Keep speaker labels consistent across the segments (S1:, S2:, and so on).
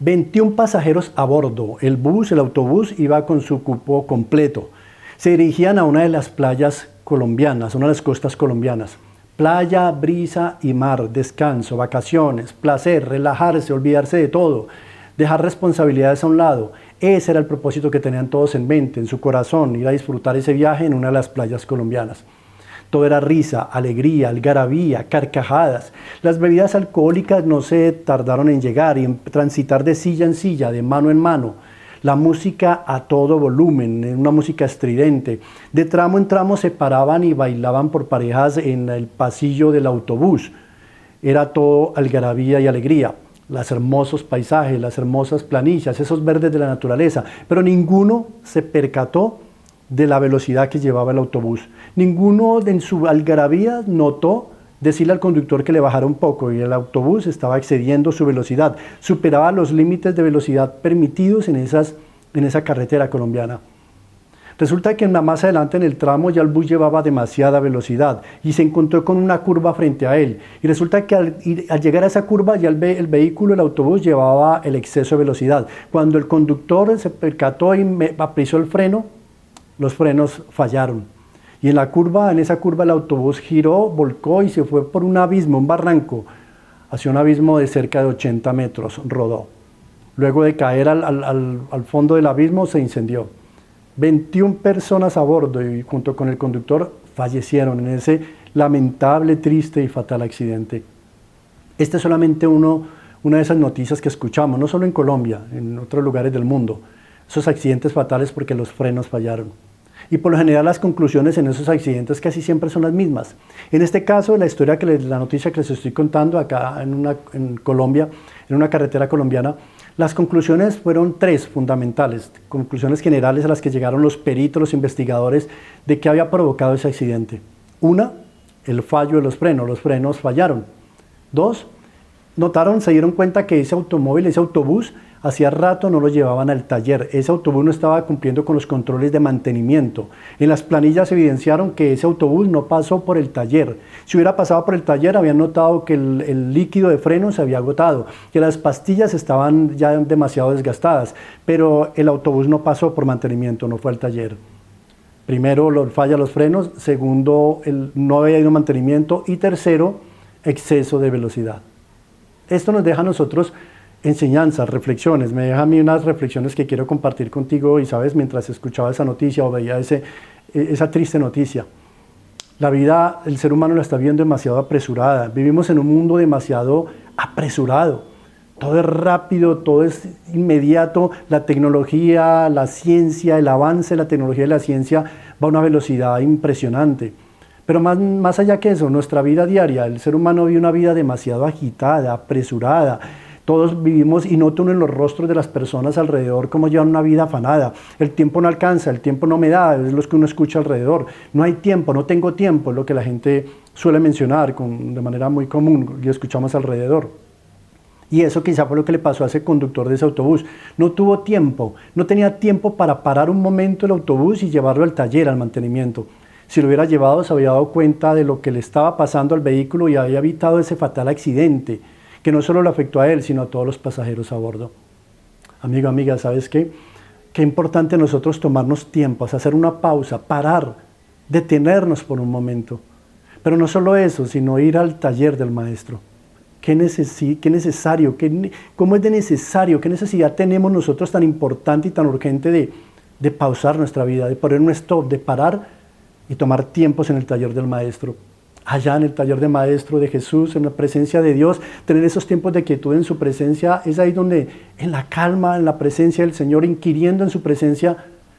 S1: 21 pasajeros a bordo. El autobús iba con su cupo completo. Se dirigían a una de las playas colombianas, una de las costas colombianas. Playa, brisa y mar, descanso, vacaciones, placer, relajarse, olvidarse de todo, dejar responsabilidades a un lado. Ese era el propósito que tenían todos en mente, en su corazón, ir a disfrutar ese viaje en una de las playas colombianas. Todo era risa, alegría, algarabía, carcajadas. Las bebidas alcohólicas no se tardaron en llegar y en transitar de silla en silla, de mano en mano. La música a todo volumen, una música estridente. De tramo en tramo se paraban y bailaban por parejas en el pasillo del autobús. Era todo algarabía y alegría. Los hermosos paisajes, las hermosas planillas, esos verdes de la naturaleza. Pero ninguno se percató de la velocidad que llevaba el autobús. Ninguno en su algarabía notó decirle al conductor que le bajara un poco, y el autobús estaba excediendo su velocidad, superaba los límites de velocidad permitidos en esa carretera colombiana. Resulta que más adelante en el tramo ya el bus llevaba demasiada velocidad y se encontró con una curva frente a él. Y resulta que al llegar a esa curva ya el vehículo, el autobús, llevaba el exceso de velocidad. Cuando el conductor se percató y apretó el freno, los frenos fallaron. Y en esa curva el autobús giró, volcó y se fue por un abismo, un barranco, hacia un abismo de cerca de 80 metros, rodó. Luego de caer al fondo del abismo se incendió. 21 personas a bordo y junto con el conductor fallecieron en ese lamentable, triste y fatal accidente. Este es solamente una de esas noticias que escuchamos, no solo en Colombia, en otros lugares del mundo. Esos accidentes fatales porque los frenos fallaron. Y por lo general las conclusiones en esos accidentes casi siempre son las mismas. En este caso, la noticia que les estoy contando acá en Colombia, en una carretera colombiana, las conclusiones fueron 3 fundamentales, conclusiones generales a las que llegaron los peritos, los investigadores, de qué había provocado ese accidente. 1, el fallo de los frenos fallaron. 2, se dieron cuenta que ese autobús, hacía rato no lo llevaban al taller. Ese autobús no estaba cumpliendo con los controles de mantenimiento. En las planillas evidenciaron que ese autobús no pasó por el taller. Si hubiera pasado por el taller, habían notado que el líquido de freno se había agotado, que las pastillas estaban ya demasiado desgastadas, pero el autobús no pasó por mantenimiento, no fue al taller. Primero, falla los frenos. Segundo, no había ido mantenimiento. Y tercero, exceso de velocidad. Esto nos deja a nosotros enseñanzas, reflexiones. Me deja a mí unas reflexiones que quiero compartir contigo y, ¿sabes?, mientras escuchaba esa noticia o veía esa triste noticia. La vida, el ser humano la está viendo demasiado apresurada. Vivimos en un mundo demasiado apresurado. Todo es rápido, todo es inmediato. La tecnología, la ciencia, el avance de la tecnología y la ciencia va a una velocidad impresionante. Pero más allá que eso, nuestra vida diaria, el ser humano vive una vida demasiado agitada, apresurada. Todos vivimos y noto uno en los rostros de las personas alrededor cómo llevan una vida afanada. El tiempo no alcanza, el tiempo no me da, es lo que uno escucha alrededor. No hay tiempo, no tengo tiempo, es lo que la gente suele mencionar de manera muy común y escuchamos alrededor. Y eso quizá fue lo que le pasó a ese conductor de ese autobús. No tuvo tiempo, no tenía tiempo para parar un momento el autobús y llevarlo al taller, al mantenimiento. Si lo hubiera llevado, se había dado cuenta de lo que le estaba pasando al vehículo y había evitado ese fatal accidente, que no solo le afectó a él, sino a todos los pasajeros a bordo. Amigo, amiga, ¿sabes qué? Qué importante nosotros tomarnos tiempos, hacer una pausa, parar, detenernos por un momento. Pero no solo eso, sino ir al taller del maestro. ¿Qué necesario? ¿Cómo es de necesario? ¿Qué necesidad tenemos nosotros tan importante y tan urgente de pausar nuestra vida, de poner un stop, de parar y tomar tiempos en el taller del maestro? Allá en el taller de maestro de Jesús, en la presencia de Dios, tener esos tiempos de quietud en su presencia, es ahí donde en la calma, en la presencia del Señor, inquiriendo en su presencia,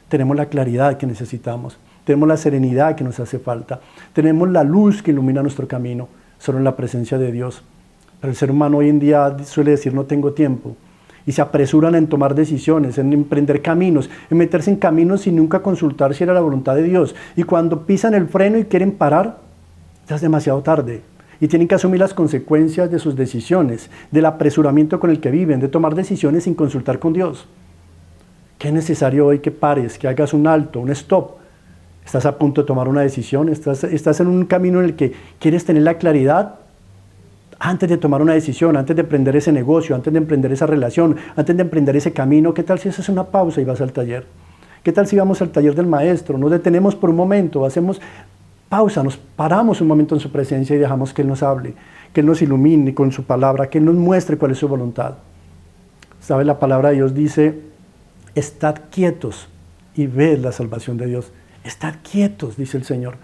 S1: tenemos la claridad que necesitamos, tenemos la serenidad que nos hace falta, tenemos la luz que ilumina nuestro camino, solo en la presencia de Dios. Pero el ser humano hoy en día suele decir no tengo tiempo, y se apresuran en tomar decisiones, en emprender caminos, en meterse en caminos sin nunca consultar si era la voluntad de Dios, y cuando pisan el freno y quieren parar, ya es demasiado tarde y tienen que asumir las consecuencias de sus decisiones, del apresuramiento con el que viven, de tomar decisiones sin consultar con Dios. ¿Qué es necesario hoy que pares, que hagas un alto, un stop? ¿Estás a punto de tomar una decisión? ¿Estás en un camino en el que quieres tener la claridad? Antes de tomar una decisión, antes de emprender ese negocio, antes de emprender esa relación, antes de emprender ese camino, ¿qué tal si haces una pausa y vas al taller? ¿Qué tal si vamos al taller del maestro? Nos detenemos por un momento, hacemos pausa, nos paramos un momento en su presencia y dejamos que Él nos hable, que Él nos ilumine con su palabra, que Él nos muestre cuál es su voluntad. ¿Sabe? La palabra de Dios dice, estad quietos y ved la salvación de Dios. Estad quietos, dice el Señor.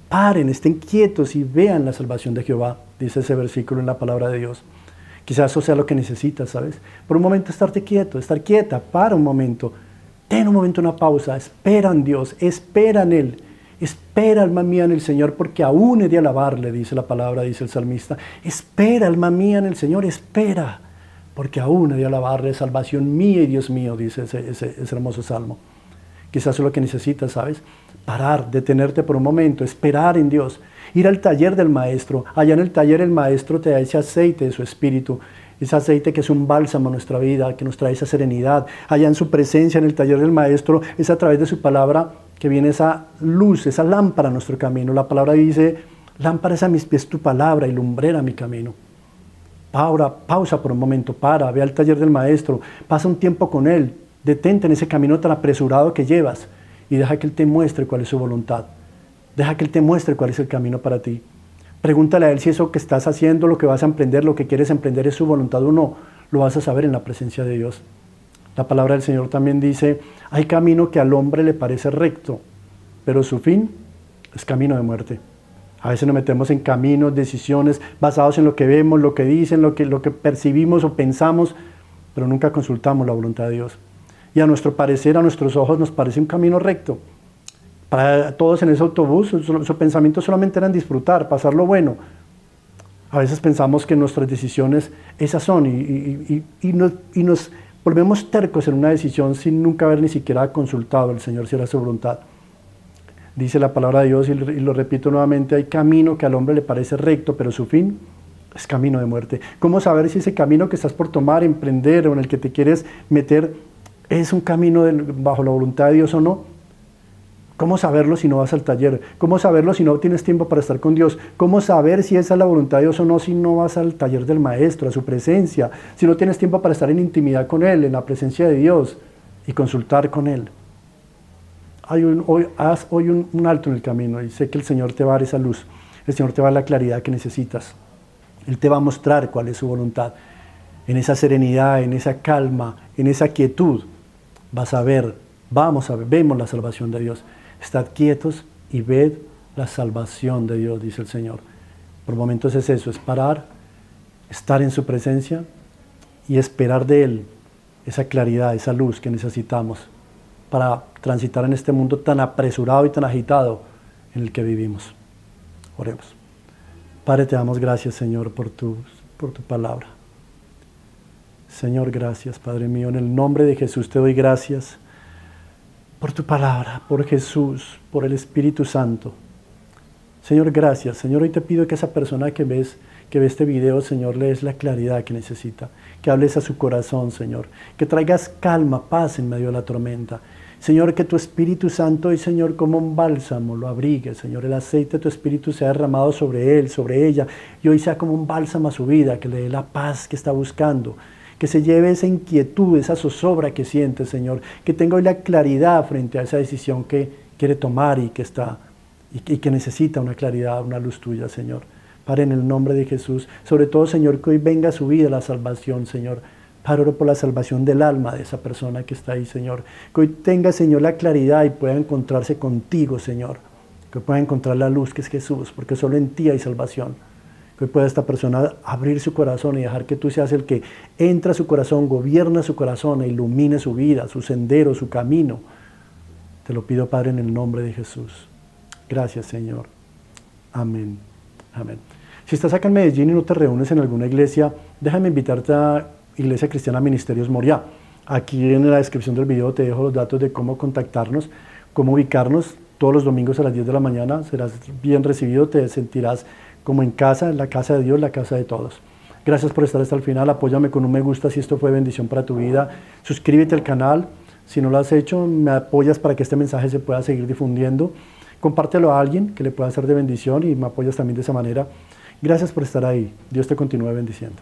S1: Paren, estén quietos y vean la salvación de Jehová, dice ese versículo en la palabra de Dios. Quizás eso sea lo que necesitas, ¿sabes? Por un momento estarte quieto, estar quieta, para un momento. Ten un momento una pausa, espera en Dios, espera en Él. Espera, alma mía, en el Señor, porque aún he de alabarle, dice la palabra, dice el salmista. Espera, alma mía, en el Señor, espera, porque aún he de alabarle, salvación mía y Dios mío, dice ese hermoso salmo. Quizás eso es lo que necesitas, ¿sabes? Parar, detenerte por un momento, esperar en Dios, ir al taller del maestro. Allá en el taller el maestro te da ese aceite de su espíritu, ese aceite que es un bálsamo a nuestra vida, que nos trae esa serenidad. Allá en su presencia, en el taller del maestro, es a través de su palabra que viene esa luz, esa lámpara a nuestro camino. La palabra dice, lámpara es a mis pies tu palabra y lumbrera mi camino. Pausa por un momento, ve al taller del maestro, pasa un tiempo con Él, detente en ese camino tan apresurado que llevas y deja que Él te muestre cuál es su voluntad. Deja que Él te muestre cuál es el camino para ti. Pregúntale a Él si eso que estás haciendo, lo que vas a emprender, lo que quieres emprender es su voluntad o no. Lo vas a saber en la presencia de Dios. La palabra del Señor también dice, hay camino que al hombre le parece recto, pero su fin es camino de muerte. A veces nos metemos en caminos, decisiones basados en lo que vemos, lo que dicen, lo que percibimos o pensamos, pero nunca consultamos la voluntad de Dios. Y a nuestro parecer, a nuestros ojos, nos parece un camino recto. Para todos en ese autobús, su pensamiento solamente era en disfrutar, pasar lo bueno. A veces pensamos que nuestras decisiones esas son y nos volvemos tercos en una decisión sin nunca haber ni siquiera consultado al Señor si era su voluntad. Dice la palabra de Dios, y lo repito nuevamente, hay camino que al hombre le parece recto, pero su fin es camino de muerte. ¿Cómo saber si ese camino que estás por tomar, emprender o en el que te quieres meter es un camino bajo la voluntad de Dios o no? ¿Cómo saberlo si no vas al taller? ¿Cómo saberlo si no tienes tiempo para estar con Dios? ¿Cómo saber si esa es la voluntad de Dios o no si no vas al taller del maestro, a su presencia? Si no tienes tiempo para estar en intimidad con Él, en la presencia de Dios y consultar con Él. Haz hoy un alto en el camino y sé que el Señor te va a dar esa luz. El Señor te va a dar la claridad que necesitas. Él te va a mostrar cuál es su voluntad. En esa serenidad, en esa calma, en esa quietud, vemos la salvación de Dios. Estad quietos y ved la salvación de Dios, dice el Señor. Por momentos es eso, es parar, estar en su presencia y esperar de Él esa claridad, esa luz que necesitamos para transitar en este mundo tan apresurado y tan agitado en el que vivimos. Oremos. Padre, te damos gracias, Señor, por tu palabra. Señor, gracias, Padre mío. En el nombre de Jesús te doy gracias por tu palabra, por Jesús, por el Espíritu Santo. Señor, gracias. Señor, hoy te pido que esa persona que ve este video, Señor, le des la claridad que necesita, que hables a su corazón, Señor, que traigas calma, paz en medio de la tormenta. Señor, que tu Espíritu Santo hoy, Señor, como un bálsamo lo abrigue, Señor, el aceite de tu Espíritu sea derramado sobre él, sobre ella, y hoy sea como un bálsamo a su vida, que le dé la paz que está buscando, que se lleve esa inquietud, esa zozobra que siente, Señor, que tenga hoy la claridad frente a esa decisión que quiere tomar y que necesita una claridad, una luz tuya, Señor. Padre, en el nombre de Jesús, sobre todo, Señor, que hoy venga a su vida la salvación, Señor. Padre, oro por la salvación del alma de esa persona que está ahí, Señor. Que hoy tenga, Señor, la claridad y pueda encontrarse contigo, Señor. Que pueda encontrar la luz que es Jesús, porque solo en ti hay salvación. Que hoy pueda esta persona abrir su corazón y dejar que tú seas el que entra a su corazón, gobierna su corazón e ilumine su vida, su sendero, su camino. Te lo pido, Padre, en el nombre de Jesús. Gracias, Señor. Amén. Amén. Si estás acá en Medellín y no te reúnes en alguna iglesia, déjame invitarte a Iglesia Cristiana Ministerios Moriah. Aquí en la descripción del video te dejo los datos de cómo contactarnos, cómo ubicarnos. Todos los domingos a las 10 de la mañana serás bien recibido, te sentirás como en casa, en la casa de Dios, la casa de todos. Gracias por estar hasta el final. Apóyame con un me gusta si esto fue bendición para tu vida. Suscríbete al canal. Si no lo has hecho, me apoyas para que este mensaje se pueda seguir difundiendo. Compártelo a alguien que le pueda ser de bendición y me apoyas también de esa manera. Gracias por estar ahí. Dios te continúe bendiciendo.